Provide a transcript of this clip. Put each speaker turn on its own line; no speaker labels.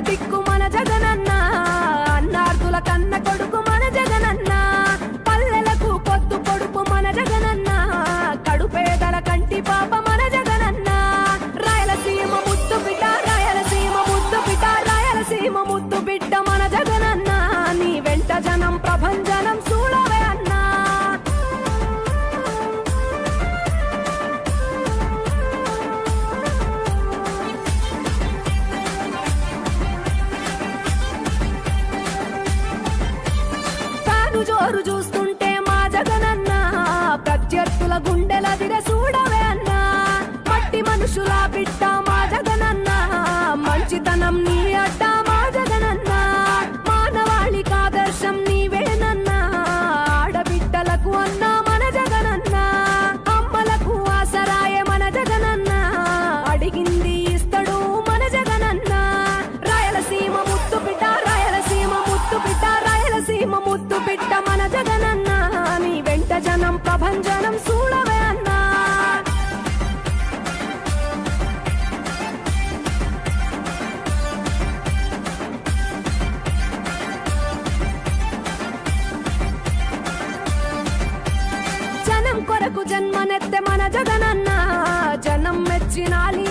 దిక్కు మన జగనన్న, అన్నార్థుల కన్న కొడుకు మన జగనన్న, పల్లెలకు పొద్దు పొడుపు మన జగనన్న, కడుపేదల కంటి పాప మన జగనన్న. రాయలసీమ ముద్దు బిడ్డ, రాయలసీమ ముద్దు బిడ్డ, రాయలసీమ ముద్దు బిడ్డ మన జగనన్న, నీ వెంట జనం ప్రభంజనం చూడవే అన్నా. జోరు చూస్తుంటే మా జగనన్న, ప్రత్యర్థుల గుండెల దిర చూడవే అన్నా. మట్టి మనుషుల బిడ్డ మా జగనన్న, మంచితనం నీ అడ్డ మా జగనన్న, మానవాళికి ఆదర్శం నీవేనన్నా. ఆడబిడ్డలకు అన్న మన జగనన్న, అమ్మలకు ఆసరాయ మన జగనన్న, అడిగింది ఇస్తడు మన జగనన్న. రాయలసీమ ముద్దు బిడ్డ, రాయలసీమ ముద్దు బిడ్డ, రాయలసీమ ముద్దు బిడ్డ మన జగనన్న, నీ వెంట జనం ప్రభంజనం చూడవే అన్నా. జనం కొరకు జన్మనెత్తె మన జగనన్న, జనం మెచ్చినాలి